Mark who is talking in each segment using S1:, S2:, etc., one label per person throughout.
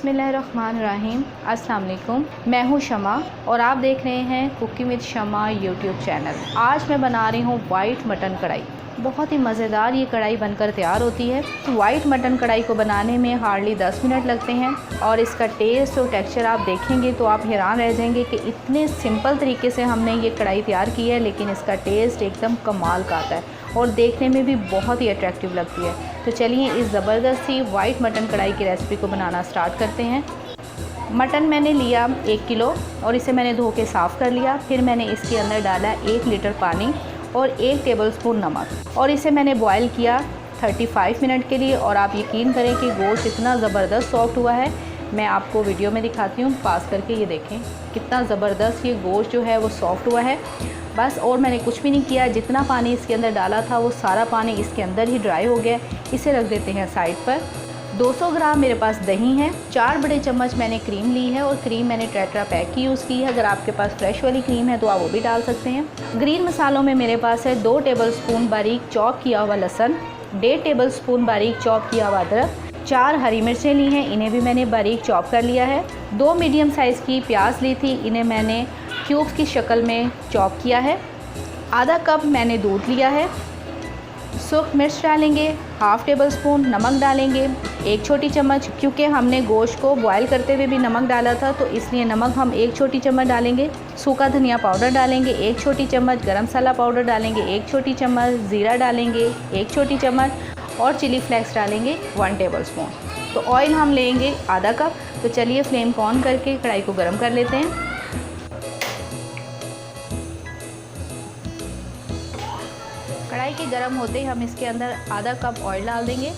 S1: बिस्मिल्लाहिर्रहमानिर्रहीम। अस्सलाम वालेकुम। मैं हूँ शमा और आप देख रहे हैं cooking with Shama YouTube channel. आज मैं बना रही हूँ वाइट मटन कढ़ाई। बहुत ही मज़ेदार ये कढ़ाई बनकर तैयार होती है। वाइट मटन कढ़ाई को बनाने में हार्डली 10 मिनट लगते हैं और इसका टेस्ट और टेक्सचर आप देखेंगे तो आप हैरान रह जाएंगे कि इतने सिंपल तरीके से हमने ये कढ़ाई तैयार की है, लेकिन इसका टेस्ट एकदम कमाल का आता है और देखने में भी बहुत ही अट्रैक्टिव लगती है। तो चलिए इस ज़बरदस्त सी वाइट मटन कढ़ाई की रेसिपी को बनाना स्टार्ट करते हैं। मटन मैंने लिया 1 किलो और इसे मैंने धो के साफ़ कर लिया। फिर मैंने इसके अंदर डाला 1 लीटर पानी और 1 टेबलस्पून नमक और इसे मैंने बॉयल किया 35 मिनट के लिए। और आप यकीन करें कि गोश्त इतना ज़बरदस्त सॉफ्ट हुआ है। मैं आपको वीडियो में दिखाती हूँ, पास करके ये देखें कितना ज़बरदस्त ये गोश्त जो है वो सॉफ्ट हुआ है। बस और मैंने कुछ भी नहीं किया, जितना पानी इसके अंदर डाला था वो सारा पानी इसके अंदर ही ड्राई हो गया। इसे रख देते हैं साइड पर। 200 ग्राम मेरे पास दही है, 4 बड़े चम्मच मैंने क्रीम ली है और क्रीम मैंने टेट्रा पैक की यूज़ की है। अगर आपके पास फ्रेश वाली क्रीम है तो आप वो भी डाल सकते हैं। ग्रीन मसालों में मेरे पास है 2 टेबलस्पून बारीक चॉप किया हुआ लहसुन, 1.5 टेबलस्पून बारीक चॉप किया हुआ अदरक, 4 हरी मिर्चें ली हैं, इन्हें भी मैंने बारीक चॉप कर लिया है। 2 मीडियम साइज़ की प्याज ली थी, इन्हें मैंने क्यूब्स की शक्ल में चॉप किया है। आधा कप मैंने दूध लिया है। सूख मिर्च डालेंगे, हाफ़ टेबल स्पून नमक डालेंगे, 1 छोटी चम्मच, क्योंकि हमने गोश्त को बॉयल करते हुए भी नमक डाला था तो इसलिए नमक हम 1 छोटी चम्मच डालेंगे। सूखा धनिया पाउडर डालेंगे 1 छोटी चम्मच, गरम मसाला पाउडर डालेंगे 1 छोटी चम्मच, ज़ीरा डालेंगे 1 छोटी चम्मच और चिली फ्लेक्स डालेंगे 1 टेबल स्पून। तो ऑयल हम लेंगे आधा कप। तो चलिए फ्लेम को ऑन करके कढ़ाई को गर्म कर लेते हैं। कढ़ाई के गर्म होते ही हम इसके अंदर आधा कप ऑयल डाल देंगे।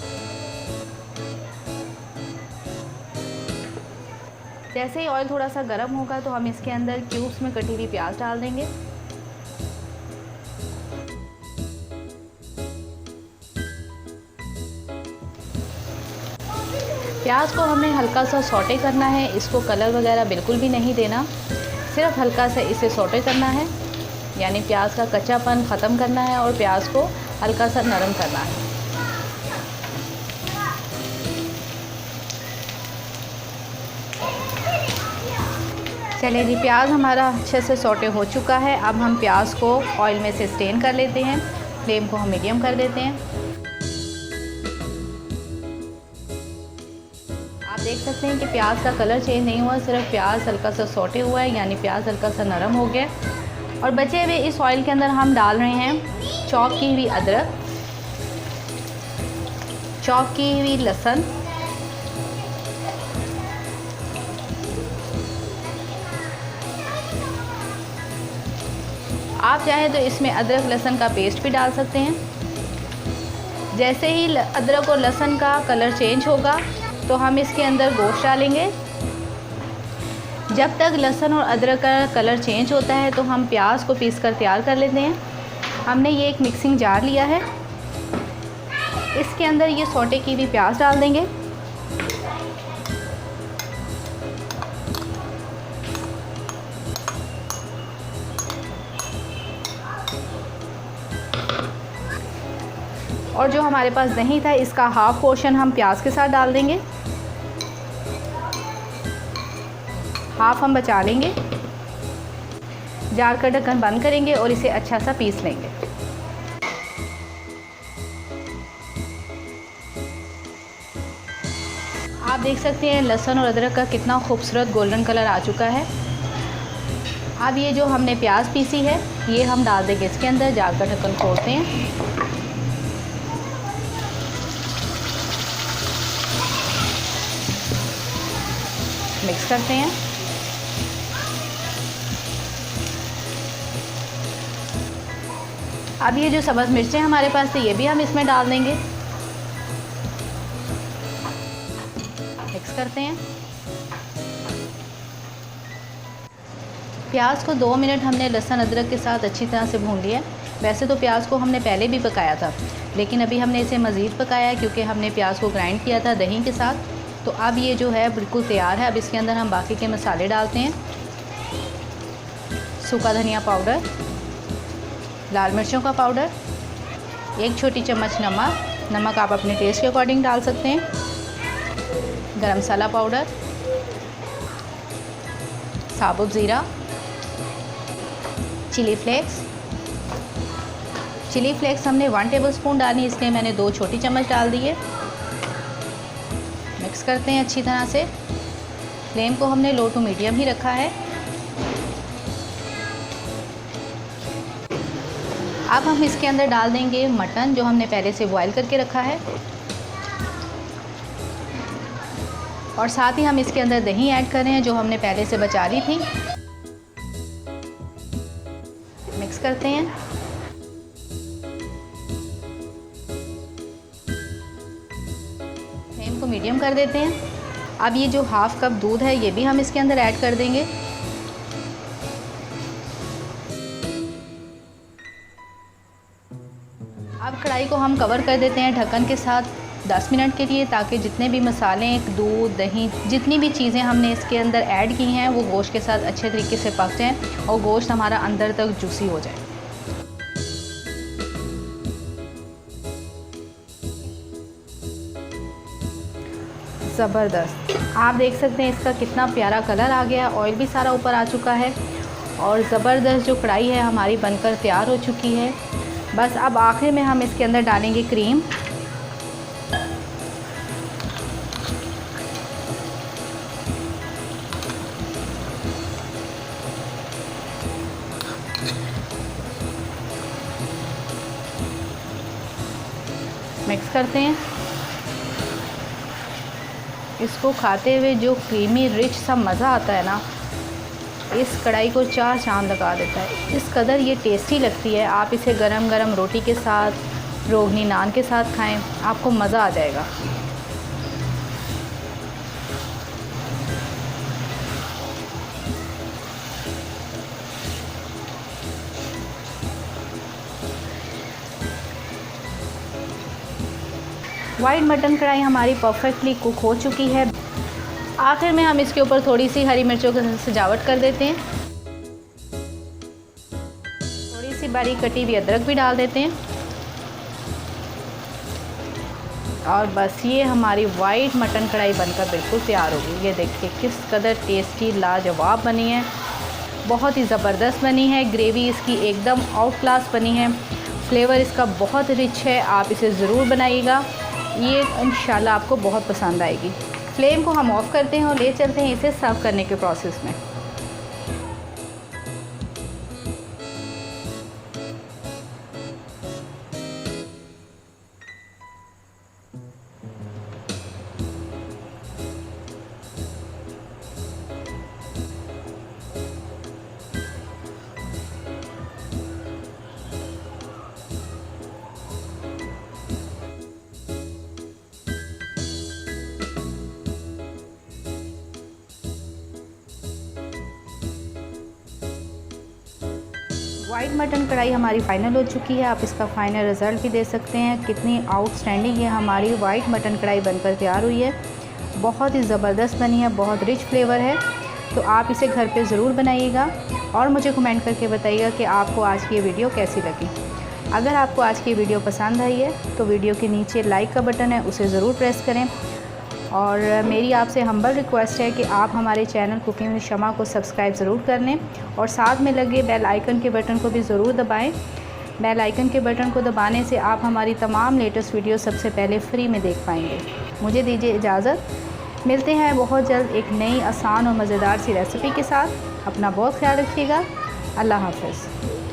S1: जैसे ही ऑयल थोड़ा सा गर्म होगा तो हम इसके अंदर क्यूब्स में कटी हुई प्याज डाल देंगे। प्याज को हमें हल्का सा सौटे करना है, इसको कलर वगैरह बिल्कुल भी नहीं देना, सिर्फ हल्का सा इसे सौटे करना है, यानी प्याज का कच्चापन ख़त्म करना है और प्याज को हल्का सा नरम करना है। चलिए जी, प्याज हमारा अच्छे से सौटे हो चुका है। अब हम प्याज को ऑयल में से स्टेन कर लेते हैं। फ्लेम को हम मीडियम कर देते हैं। आप देख सकते हैं कि प्याज का कलर चेंज नहीं हुआ, सिर्फ प्याज हल्का सा सौटे हुआ है, यानी प्याज हल्का सा नरम हो गया। और बचे हुए इस ऑयल के अंदर हम डाल रहे हैं चॉप की हुई अदरक, चॉप की हुई लहसुन, आप चाहें तो इसमें अदरक लहसुन का पेस्ट भी डाल सकते हैं। जैसे ही अदरक और लहसुन का कलर चेंज होगा तो हम इसके अंदर गोश्त डालेंगे। जब तक लहसुन और अदरक का कलर चेंज होता है तो हम प्याज को पीस कर तैयार कर लेते हैं। हमने ये एक मिक्सिंग जार लिया है, इसके अंदर ये सौटे की भी प्याज डाल देंगे। और जो हमारे पास दही था इसका हाफ़ पोर्शन हम प्याज के साथ डाल देंगे, हाफ हम बचा लेंगे। जार का ढक्कन बंद करेंगे और इसे अच्छा सा पीस लेंगे। आप देख सकते हैं लहसुन और अदरक का कितना खूबसूरत गोल्डन कलर आ चुका है। अब ये जो हमने प्याज पीसी है ये हम डाल देंगे इसके अंदर। जार का ढक्कन खोलते हैं, मिक्स करते हैं। अब ये जो सब्ज़ मिर्चें हमारे पास थी ये भी हम इसमें डाल देंगे, मिक्स करते हैं। प्याज को 2 मिनट हमने लहसुन अदरक के साथ अच्छी तरह से भून लिया। वैसे तो प्याज को हमने पहले भी पकाया था, लेकिन अभी हमने इसे मज़ीद पकाया है क्योंकि हमने प्याज को ग्राइंड किया था दही के साथ। तो अब ये जो है बिल्कुल तैयार है। अब इसके अंदर हम बाकी के मसाले डालते हैं। सूखा धनिया पाउडर, लाल मिर्चों का पाउडर, 1 छोटी चम्मच नमक, नमक आप अपने टेस्ट के अकॉर्डिंग डाल सकते हैं, गरम मसाला पाउडर, साबुत ज़ीरा, चिली फ्लेक्स। चिली फ्लेक्स हमने 1 टेबलस्पून डाली, इसलिए मैंने 2 छोटी चम्मच डाल दी है। मिक्स करते हैं अच्छी तरह से। फ्लेम को हमने लो टू मीडियम ही रखा है। अब हम इसके अंदर डाल देंगे मटन, जो हमने पहले से बॉईल करके रखा है, और साथ ही हम इसके अंदर दही ऐड कर रहे हैं जो हमने पहले से बचा ली थी। मिक्स करते हैं। फ्लेम को मीडियम कर देते हैं। अब ये जो हाफ़ कप दूध है ये भी हम इसके अंदर ऐड कर देंगे। अब कढ़ाई को हम कवर कर देते हैं ढक्कन के साथ 10 मिनट के लिए, ताकि जितने भी मसाले, दूध, दही, जितनी भी चीज़ें हमने इसके अंदर ऐड की हैं वो गोश्त के साथ अच्छे तरीके से पक जाएं और गोश्त हमारा अंदर तक जूसी हो जाए। ज़बरदस्त, आप देख सकते हैं इसका कितना प्यारा कलर आ गया, ऑयल भी सारा ऊपर आ चुका है और ज़बरदस्त जो कढ़ाई है हमारी बनकर तैयार हो चुकी है। बस अब आखिर में हम इसके अंदर डालेंगे क्रीम। मिक्स करते हैं। इसको खाते हुए जो क्रीमी रिच सा मज़ा आता है ना, इस कढ़ाई को 4 चाँद लगा देता है। इस कदर ये टेस्टी लगती है। आप इसे गरम गरम रोटी के साथ, रोगनी नान के साथ खाएं, आपको मज़ा आ जाएगा। वाइट मटन कढ़ाई हमारी परफेक्टली कुक हो चुकी है। आखिर में हम इसके ऊपर थोड़ी सी हरी मिर्चों की सजावट कर देते हैं। थोड़ी सी बारीक कटी हुई अदरक भी डाल देते हैं। और बस ये हमारी वाइट मटन कढ़ाई बनकर बिल्कुल तैयार होगी। ये देखिए किस कदर टेस्टी लाजवाब बनी है, बहुत ही ज़बरदस्त बनी है। ग्रेवी इसकी एकदम आउट क्लास बनी है। फ्लेवर इसका बहुत रिच है। आप इसे ज़रूर बनाइएगा, ये इंशाल्लाह आपको बहुत पसंद आएगी। फ्लेम को हम ऑफ़ करते हैं और ले चलते हैं इसे सर्व करने के प्रोसेस में। वाइट मटन कढ़ाई हमारी फ़ाइनल हो चुकी है। आप इसका फ़ाइनल रिज़ल्ट भी दे सकते हैं। कितनी आउटस्टैंडिंग ये हमारी वाइट मटन कढ़ाई बनकर तैयार हुई है। बहुत ही ज़बरदस्त बनी है, बहुत रिच फ्लेवर है। तो आप इसे घर पे ज़रूर बनाइएगा और मुझे कमेंट करके बताइएगा कि आपको आज की ये वीडियो कैसी लगी। अगर आपको आज की वीडियो पसंद आई है तो वीडियो के नीचे लाइक का बटन है, उसे ज़रूर प्रेस करें। और मेरी आपसे हम्बल रिक्वेस्ट है कि आप हमारे चैनल कुकिंग विद शमा को सब्सक्राइब ज़रूर कर लें और साथ में लगे बेल आइकन के बटन को भी ज़रूर दबाएं। बेल आइकन के बटन को दबाने से आप हमारी तमाम लेटेस्ट वीडियो सबसे पहले फ्री में देख पाएंगे। मुझे दीजिए इजाज़त, मिलते हैं बहुत जल्द एक नई आसान और मज़ेदार सी रेसिपी के साथ। अपना बहुत ख्याल रखिएगा। अल्लाह हाफ़िज़।